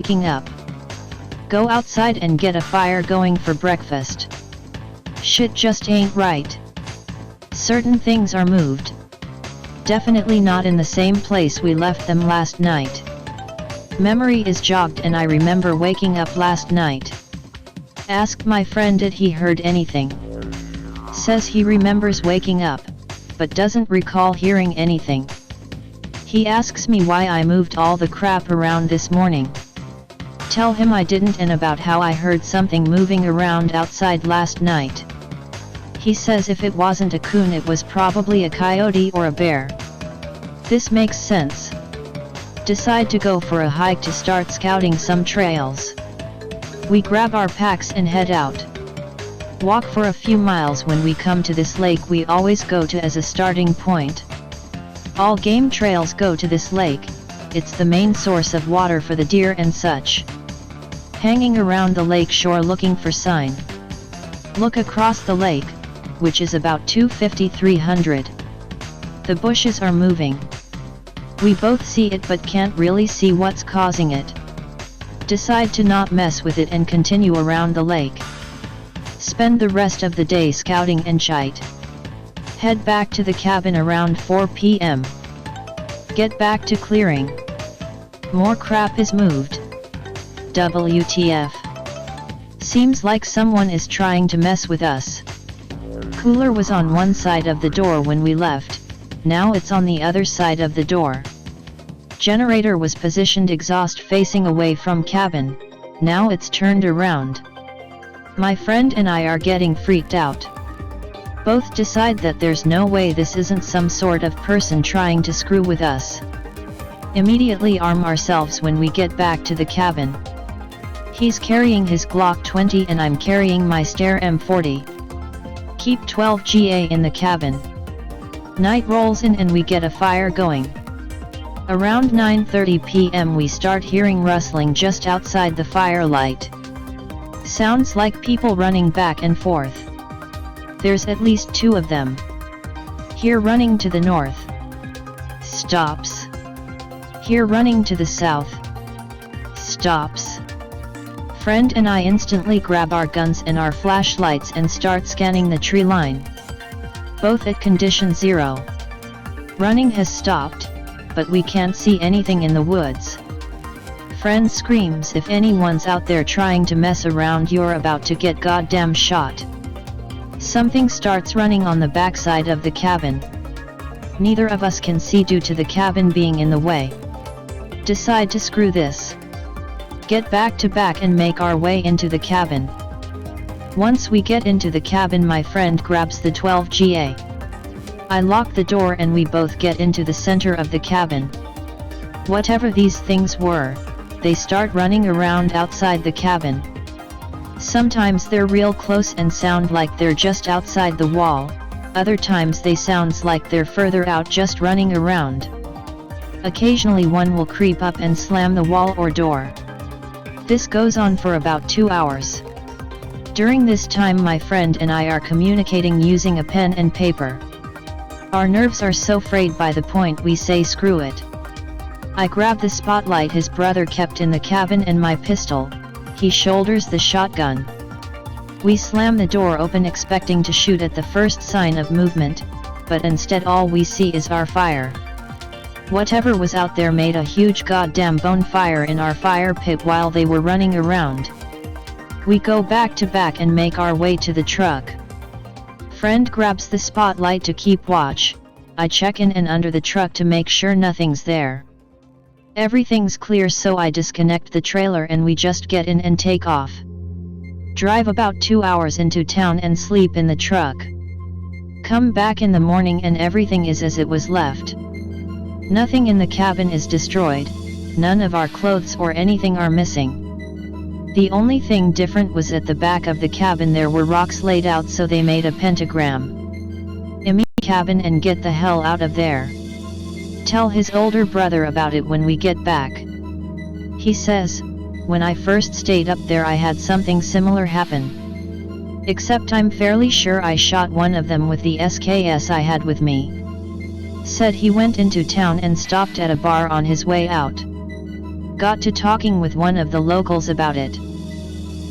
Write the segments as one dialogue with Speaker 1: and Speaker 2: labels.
Speaker 1: waking up. Go outside and get a fire going for breakfast. Shit just ain't right. Certain things are moved. Definitely not in the same place we left them last night. Memory is jogged and I remember waking up last night. Asked my friend did he heard anything. Says he remembers waking up, but doesn't recall hearing anything. He asks me why I moved all the crap around this morning. Tell him I didn't and about how I heard something moving around outside last night. He says if it wasn't a coon it was probably a coyote or a bear. This makes sense. Decide to go for a hike to start scouting some trails. We grab our packs and head out. Walk for a few miles. When we come to this lake we always go to as a starting point. All game trails go to this lake, it's the main source of water for the deer and such. Hanging around the lake shore looking for sign. Look across the lake, which is about 250-300. The bushes are moving. We both see it but can't really see what's causing it. Decide to not mess with it and continue around the lake. Spend the rest of the day scouting and shite. Head back to the cabin around 4 p.m. Get back to clearing. More crap is moved. WTF. Seems like someone is trying to mess with us. Cooler was on one side of the door when we left, now it's on the other side of the door. Generator was positioned exhaust facing away from cabin, now it's turned around. My friend and I are getting freaked out. Both decide that there's no way this isn't some sort of person trying to screw with us. Immediately arm ourselves when we get back to the cabin. He's carrying his Glock 20 and I'm carrying my Steyr M40. Keep 12 GA in the cabin. Night rolls in and we get a fire going. Around 9:30 p.m. we start hearing rustling just outside the firelight. Sounds like people running back and forth. There's at least 2 of them. Here running to the north. Stops. Here running to the south. Stops. Friend and I instantly grab our guns and our flashlights and start scanning the tree line. Both at condition 0. Running has stopped, but we can't see anything in the woods. Friend screams if anyone's out there trying to mess around you're about to get goddamn shot. Something starts running on the backside of the cabin. Neither of us can see due to the cabin being in the way. Decide to screw this. Get back to back and make our way into the cabin. Once we get into the cabin my friend grabs the 12 GA. I lock the door and we both get into the center of the cabin. Whatever these things were, they start running around outside the cabin. Sometimes they're real close and sound like they're just outside the wall, other times they sounds like they're further out just running around. Occasionally one will creep up and slam the wall or door. This goes on for about 2 hours. During this time my friend and I are communicating using a pen and paper. Our nerves are so frayed by the point we say screw it. I grab the spotlight his brother kept in the cabin and my pistol. He shoulders the shotgun. We slam the door open expecting to shoot at the first sign of movement, but instead all we see is our fire. Whatever was out there made a huge goddamn bonfire in our fire pit while they were running around. We go back to back and make our way to the truck. Friend grabs the spotlight to keep watch, I check in and under the truck to make sure nothing's there. Everything's clear so I disconnect the trailer and we just get in and take off. Drive about 2 hours into town and sleep in the truck. Come back in the morning and everything is as it was left. Nothing in the cabin is destroyed, none of our clothes or anything are missing. The only thing different was at the back of the cabin there were rocks laid out so they made a pentagram. Immediate cabin and get the hell out of there. Tell his older brother about it when we get back. He says, when I first stayed up there I had something similar happen. Except I'm fairly sure I shot one of them with the SKS I had with me. Said he went into town and stopped at a bar on his way out. Got to talking with one of the locals about it.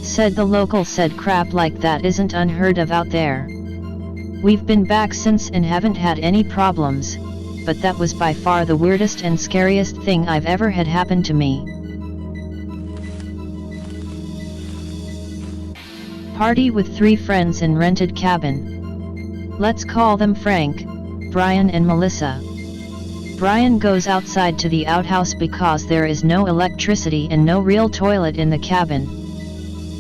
Speaker 1: Said the local said crap like that isn't unheard of out there. We've been back since and haven't had any problems, but that was by far the weirdest and scariest thing I've ever had happen to me. Party with 3 friends in rented cabin. Let's call them Frank, Brian and Melissa. Brian goes outside to the outhouse because there is no electricity and no real toilet in the cabin.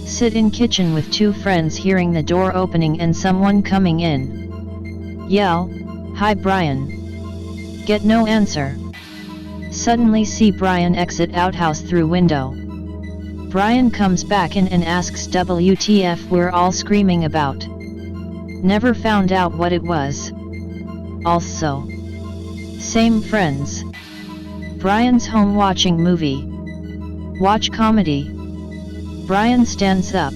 Speaker 1: Sit in kitchen with 2 friends hearing the door opening and someone coming in. Yell, "Hi Brian." Get no answer. Suddenly see Brian exit outhouse through window. Brian comes back in and asks WTF we're all screaming about. Never found out what it was. Also, same friends. Brian's home watching movie. Watch comedy. Brian stands up.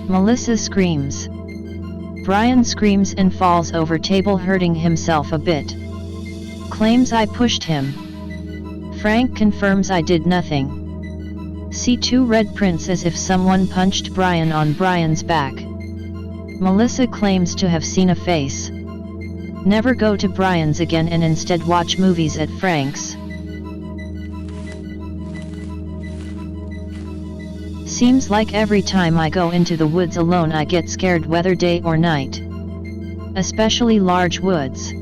Speaker 1: Melissa screams. Brian screams and falls over table hurting himself a bit. Claims I pushed him. Frank confirms I did nothing. See 2 red prints as if someone punched Brian on Brian's back. Melissa claims to have seen a face. Never go to Brian's again and instead watch movies at Frank's. Seems like every time I go into the woods alone I get scared whether day or night. Especially large woods.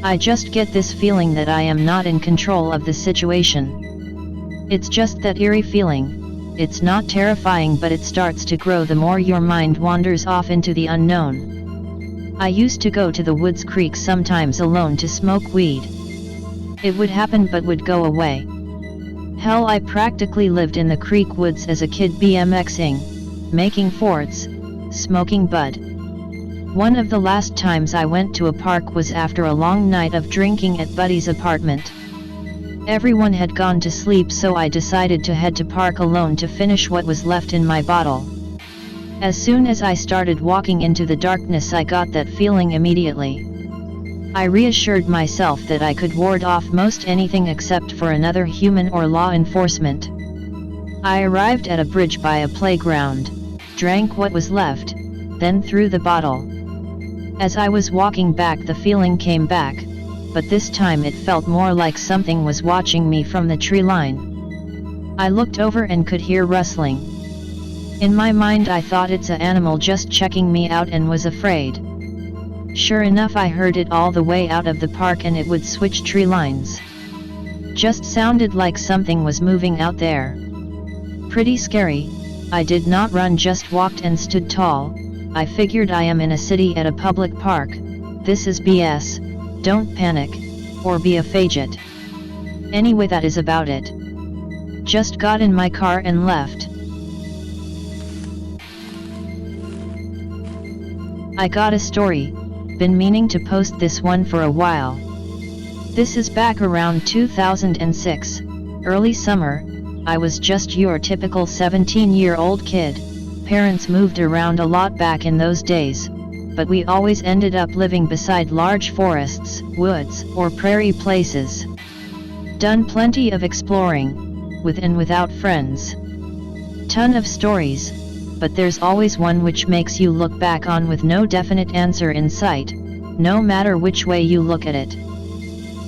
Speaker 1: I just get this feeling that I am not in control of the situation. It's just that eerie feeling. It's not terrifying but it starts to grow the more your mind wanders off into the unknown. I used to go to the woods creek sometimes alone to smoke weed. It would happen but would go away. Hell, I practically lived in the creek woods as a kid BMXing, making forts, smoking bud. One of the last times I went to a park was after a long night of drinking at Buddy's apartment. Everyone had gone to sleep so I decided to head to park alone to finish what was left in my bottle. As soon as I started walking into the darkness I got that feeling immediately. I reassured myself that I could ward off most anything except for another human or law enforcement. I arrived at a bridge by a playground, drank what was left, then threw the bottle. As I was walking back the feeling came back, but this time it felt more like something was watching me from the tree line. I looked over and could hear rustling. In my mind I thought it's an animal just checking me out and was afraid. Sure enough I heard it all the way out of the park and it would switch tree lines. Just sounded like something was moving out there. Pretty scary. I did not run, just walked and stood tall. I figured I am in a city at a public park. This is BS. Don't panic, or be a faggot. Anyway, that is about it. Just got in my car and left. I got a story, been meaning to post this one for a while. This is back around 2006, early summer. I was just your typical 17-year-old kid. Parents moved around a lot back in those days, but we always ended up living beside large forests, woods, or prairie places. Done plenty of exploring, with and without friends. Ton of stories, but there's always one which makes you look back on with no definite answer in sight, no matter which way you look at it.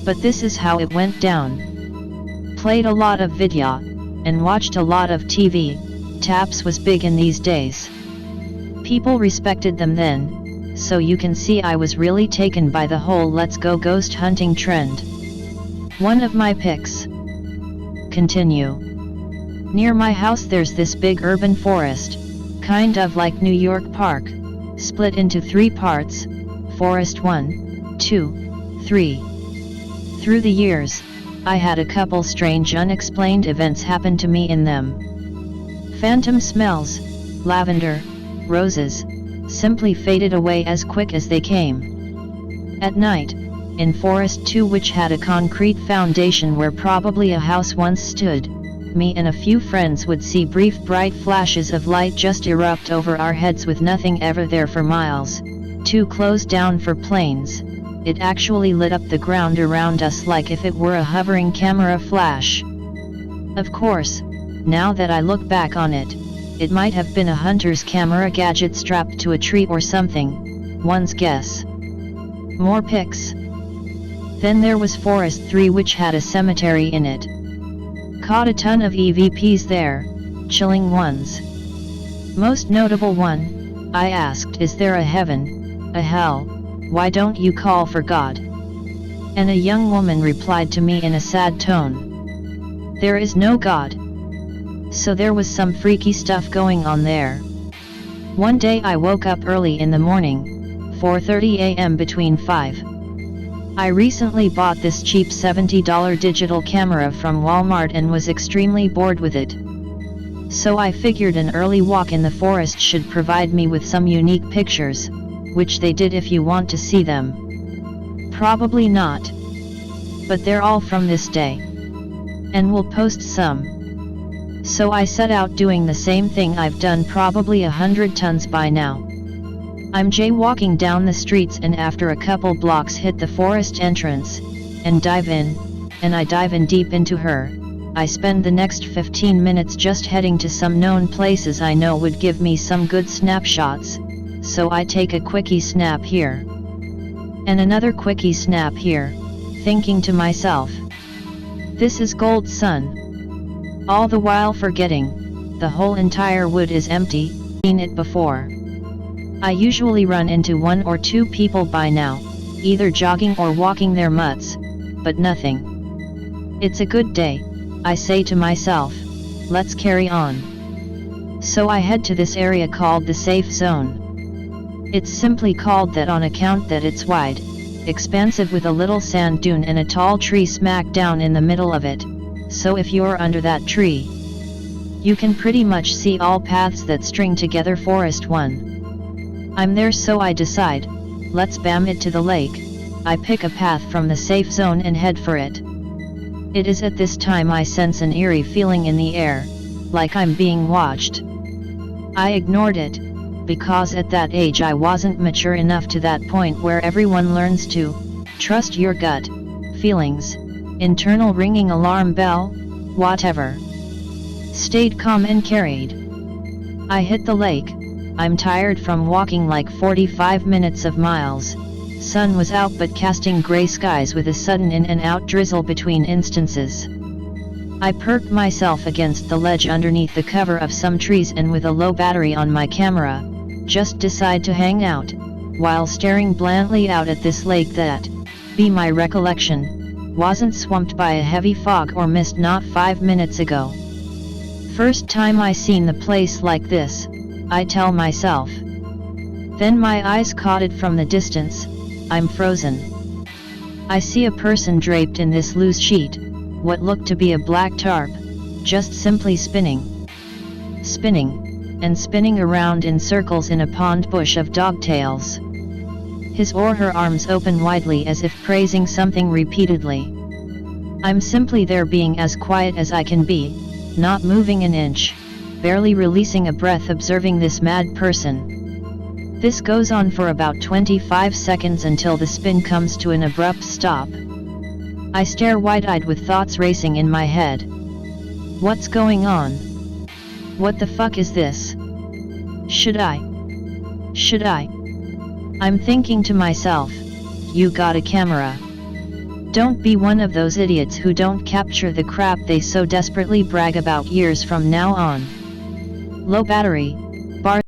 Speaker 1: But this is how it went down. Played a lot of video, and watched a lot of TV. Taps was big in these days. People respected them then. So you can see I was really taken by the whole let's go ghost hunting trend. One of my picks. Continue. Near my house there's this big urban forest, kind of like New York Park, split into 3 parts, Forest 1, 2, 3. Through the years, I had a couple strange unexplained events happen to me in them. Phantom smells, lavender, roses, simply faded away as quick as they came. At night, in Forest 2, which had a concrete foundation where probably a house once stood, me and a few friends would see brief bright flashes of light just erupt over our heads with nothing ever there for miles, too close down for planes. It actually lit up the ground around us like if it were a hovering camera flash. Of course, now that I look back on it, it might have been a hunter's camera gadget strapped to a tree or something, one's guess. More pics. Then there was Forest 3, which had a cemetery in it. Caught a ton of EVPs there, chilling ones. Most notable one, I asked, is there a heaven, a hell, why don't you call for God? And a young woman replied to me in a sad tone. There is no God. So there was some freaky stuff going on there. One day I woke up early in the morning, 4:30 a.m. between 5. I recently bought this cheap $70 digital camera from Walmart and was extremely bored with it. So I figured an early walk in the forest should provide me with some unique pictures, which they did if you want to see them. Probably not. But they're all from this day. And we'll post some. So I set out doing the same thing I've done probably 100 tons by now. I'm jaywalking down the streets and after a couple blocks hit the forest entrance, and dive in, and I dive in deep into her. I spend the next 15 minutes just heading to some known places I know would give me some good snapshots, so I take a quickie snap here. And another quickie snap here, thinking to myself, this is gold, son. All the while forgetting, the whole entire wood is empty, seen it before. I usually run into one or two people by now, either jogging or walking their mutts, but nothing. It's a good day, I say to myself, let's carry on. So I head to this area called the safe zone. It's simply called that on account that it's wide, expansive with a little sand dune and a tall tree smack down in the middle of it. So if you're under that tree, you can pretty much see all paths that string together Forest 1. I'm there, so I decide, let's bam it to the lake. I pick a path from the safe zone and head for it. It is at this time I sense an eerie feeling in the air, like I'm being watched. I ignored it, because at that age I wasn't mature enough to that point where everyone learns to trust your gut feelings. Internal ringing alarm bell, whatever. Stayed calm and carried. I hit the lake. I'm tired from walking like 45 minutes of miles. Sun was out but casting grey skies with a sudden in and out drizzle between instances. I perked myself against the ledge underneath the cover of some trees and with a low battery on my camera, just decide to hang out, while staring blandly out at this lake that, be my recollection, wasn't swamped by a heavy fog or mist not 5 minutes ago. First time I seen the place like this, I tell myself. Then my eyes caught it from the distance, I'm frozen. I see a person draped in this loose sheet, what looked to be a black tarp, just simply spinning. Spinning, and spinning around in circles in a pond bush of dogtails. His or her arms open widely as if praising something repeatedly. I'm simply there being as quiet as I can be, not moving an inch, barely releasing a breath observing this mad person. This goes on for about 25 seconds until the spin comes to an abrupt stop. I stare wide-eyed with thoughts racing in my head. What's going on? What the fuck is this? Should I? I'm thinking to myself, you got a camera. Don't be one of those idiots who don't capture the crap they so desperately brag about years from now on. Low battery, bar